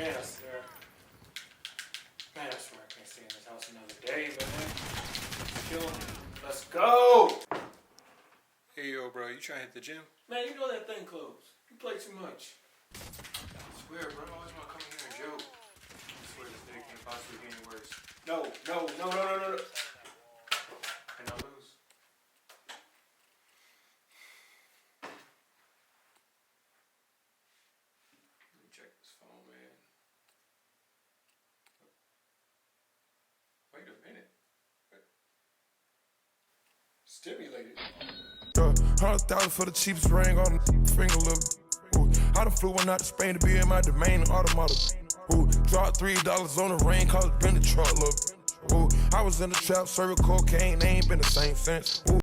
Man, I swear. Man, I swear I can't stay in this house another day, man. It's killing me. Let's go! Hey, yo, bro, you trying to hit the gym? Man, you know that thing closed. You play too much. I swear, bro, I always want to come in here and joke. I swear this day can't possibly be any worse. No. And I'll lose. Let me check this phone, man. Wait a minute. Stimulated. 100,000 for the cheapest ring on the finger, look. Ooh, I done flew one out to Spain to be in my domain, automata. Ooh, dropped $3 on the ring, cause it been the truck, look. Ooh, I was in the trap, serving cocaine, they ain't been the same since. Ooh.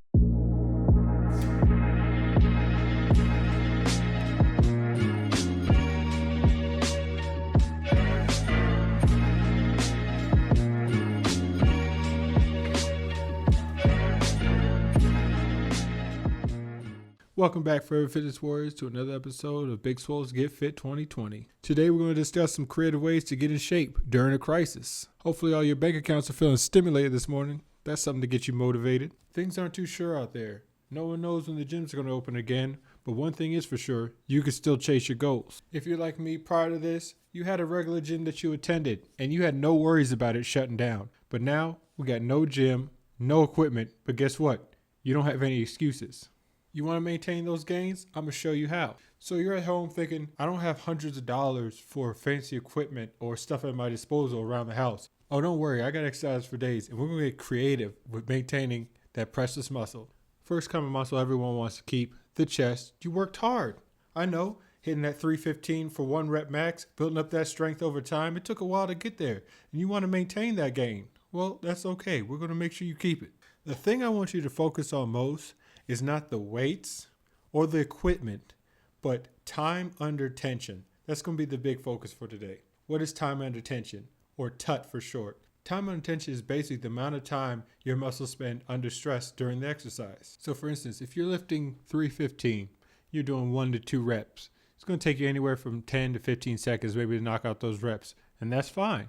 Welcome back, Forever Fitness Warriors, to another episode of Big Swoll's Get Fit 2020. Today we're going to discuss some creative ways to get in shape during a crisis. Hopefully all your bank accounts are feeling stimulated this morning. That's something to get you motivated. Things aren't too sure out there. No one knows when the gyms are going to open again, but one thing is for sure, you can still chase your goals. If you're like me prior to this, you had a regular gym that you attended and you had no worries about it shutting down. But now we got no gym, no equipment, but guess what? You don't have any excuses. You want to maintain those gains? I'm going to show you how. So you're at home thinking, I don't have hundreds of dollars for fancy equipment or stuff at my disposal around the house. Oh, don't worry. I got exercise for days, and we're going to get creative with maintaining that precious muscle. First common muscle everyone wants to keep, the chest. You worked hard. I know, hitting that 315 for 1 rep max, building up that strength over time. It took a while to get there, and you want to maintain that gain. Well, that's okay. We're going to make sure you keep it. The thing I want you to focus on most is not the weights or the equipment, but time under tension. That's going to be the big focus for today. What is time under tension, or TUT for short? Time under tension is basically the amount of time your muscles spend under stress during the exercise. So for instance, if you're lifting 315, you're doing 1 to 2 reps. It's going to take you anywhere from 10 to 15 seconds maybe to knock out those reps, and that's fine.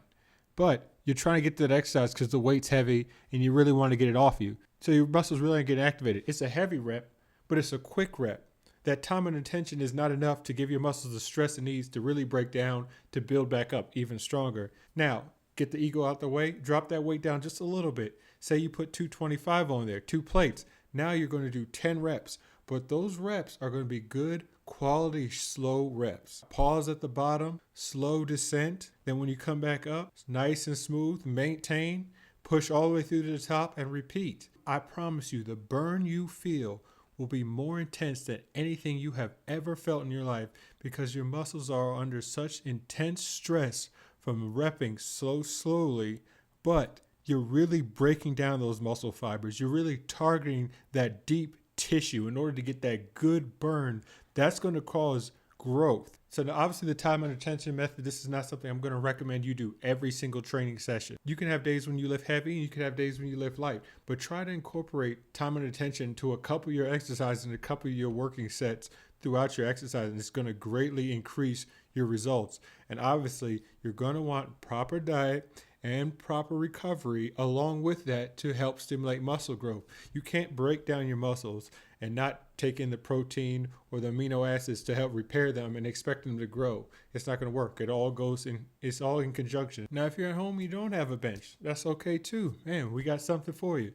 But you're trying to get to that exercise because the weight's heavy and you really want to get it off you. So your muscles really aren't getting activated. It's a heavy rep, but it's a quick rep. That time and attention is not enough to give your muscles the stress it needs to really break down to build back up even stronger. Now, get the ego out the way, drop that weight down just a little bit. Say you put 225 on there, 2 plates. Now you're going to do 10 reps, but those reps are going to be good, quality, slow reps. Pause at the bottom, slow descent. Then when you come back up, it's nice and smooth, maintain, push all the way through to the top and repeat. I promise you, the burn you feel will be more intense than anything you have ever felt in your life because your muscles are under such intense stress from repping so slowly, but you're really breaking down those muscle fibers. You're really targeting that deep tissue in order to get that good burn. That's going to cause growth. So now obviously the time under tension method, this is not something I'm going to recommend you do every single training session. You can have days when you lift heavy and you can have days when you lift light, but try to incorporate time under tension to a couple of your exercises and a couple of your working sets throughout your exercise, and it's going to greatly increase your results. And obviously you're going to want proper diet and proper recovery along with that to help stimulate muscle growth. You can't break down your muscles and not take in the protein or the amino acids to help repair them and expect them to grow. It's not going to work. It's all in conjunction. Now, if you're at home, you don't have a bench. That's okay too. Man, we got something for you.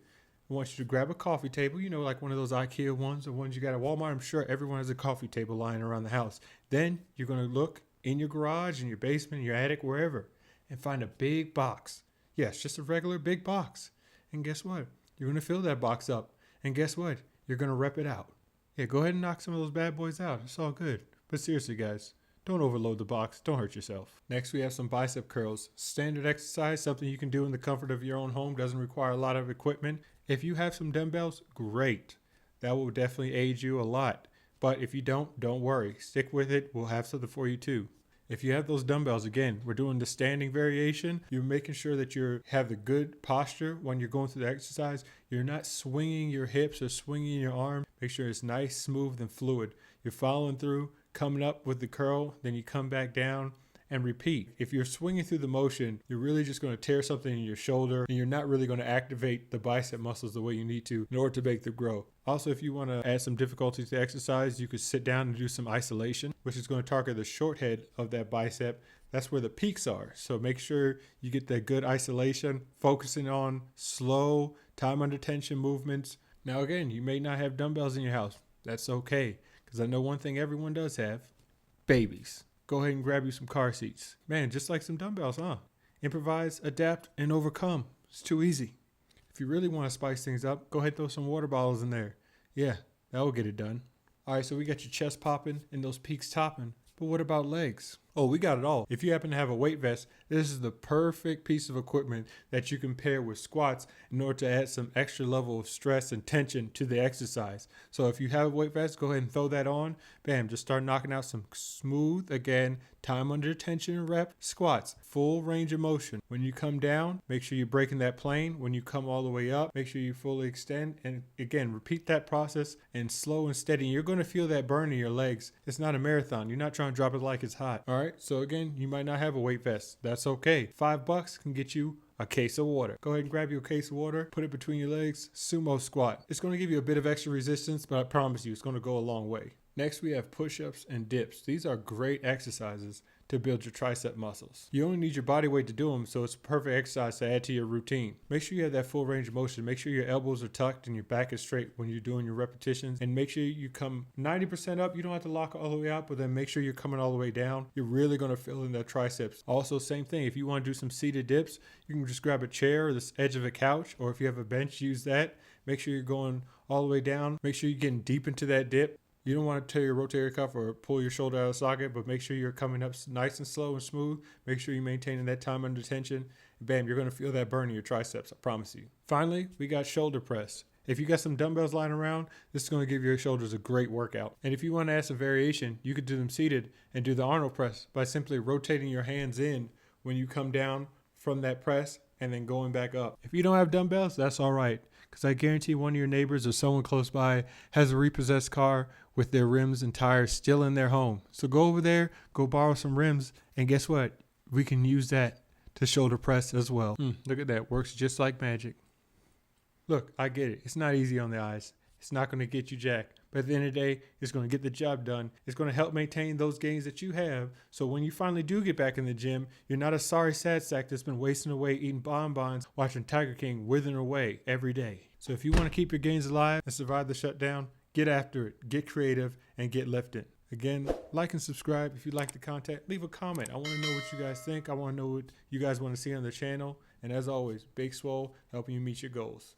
I want you to grab a coffee table, like one of those IKEA ones, or ones you got at Walmart. I'm sure everyone has a coffee table lying around the house. Then you're going to look in your garage, in your basement, in your attic, wherever, and find a big box. Yes, just a regular big box. And guess what? You're going to fill that box up. And guess what? You're going to rep it out. Yeah, go ahead and knock some of those bad boys out. It's all good. But seriously, guys, don't overload the box. Don't hurt yourself. Next, we have some bicep curls. Standard exercise, something you can do in the comfort of your own home. Doesn't require a lot of equipment. If you have some dumbbells, great. That will definitely aid you a lot. But if you don't worry. Stick with it. We'll have something for you too. If you have those dumbbells, again, we're doing the standing variation. You're making sure that you have the good posture when you're going through the exercise. You're not swinging your hips or swinging your arm. Make sure it's nice, smooth, and fluid. You're following through, coming up with the curl, then you come back down, and repeat. If you're swinging through the motion, you're really just going to tear something in your shoulder, and you're not really going to activate the bicep muscles the way you need to in order to make them grow. Also, if you want to add some difficulty to the exercise, you could sit down and do some isolation, which is going to target the short head of that bicep. That's where the peaks are. So make sure you get that good isolation, focusing on slow, time under tension movements. Now again, you may not have dumbbells in your house. That's okay, because I know one thing everyone does have: babies. Go ahead and grab you some car seats. Man, just like some dumbbells, huh? Improvise, adapt, and overcome. It's too easy. If you really want to spice things up, go ahead and throw some water bottles in there. Yeah, that will get it done. All right, so we got your chest popping and those peaks topping. But what about legs? Oh, we got it all. If you happen to have a weight vest, this is the perfect piece of equipment that you can pair with squats in order to add some extra level of stress and tension to the exercise. So if you have a weight vest, go ahead and throw that on. Bam, just start knocking out some smooth, again, time under tension rep squats, full range of motion. When you come down, make sure you're breaking that plane. When you come all the way up, make sure you fully extend. And again, repeat that process and slow and steady. You're going to feel that burn in your legs. It's not a marathon. You're not trying to drop it like it's hot. All right. So again, you might not have a weight vest. That's okay. $5 can get you a case of water. Go ahead and grab you a case of water, put it between your legs, sumo squat. It's going to give you a bit of extra resistance, but I promise you it's going to go a long way. Next, we have push-ups and dips. These are great exercises to build your tricep muscles. You only need your body weight to do them, so it's a perfect exercise to add to your routine. Make sure you have that full range of motion. Make sure your elbows are tucked and your back is straight when you're doing your repetitions. And make sure you come 90% up. You don't have to lock all the way out, but then make sure you're coming all the way down. You're really going to fill in the triceps. Also, same thing. If you want to do some seated dips, you can just grab a chair or the edge of a couch, or if you have a bench, use that. Make sure you're going all the way down. Make sure you're getting deep into that dip. You don't want to tear your rotator cuff or pull your shoulder out of the socket, but make sure you're coming up nice and slow and smooth. Make sure you're maintaining that time under tension. Bam, you're going to feel that burn in your triceps, I promise you. Finally, we got shoulder press. If you got some dumbbells lying around, this is going to give your shoulders a great workout. And if you want to add some variation, you could do them seated and do the Arnold press by simply rotating your hands in when you come down from that press and then going back up. If you don't have dumbbells, that's all right, because I guarantee one of your neighbors or someone close by has a repossessed car with their rims and tires still in their home. So go over there, go borrow some rims, and guess what? We can use that to shoulder press as well. Look at that. Works just like magic. Look, I get it. It's not easy on the eyes. It's not going to get you jacked. But at the end of the day, it's going to get the job done. It's going to help maintain those gains that you have. So when you finally do get back in the gym, you're not a sorry sad sack that's been wasting away eating bonbons, watching Tiger King withering away every day. So if you want to keep your gains alive and survive the shutdown, get after it, get creative, and get lifted. Again, like and subscribe if you like the content. Leave a comment. I want to know what you guys think. I want to know what you guys want to see on the channel. And as always, Big Swoll, helping you meet your goals.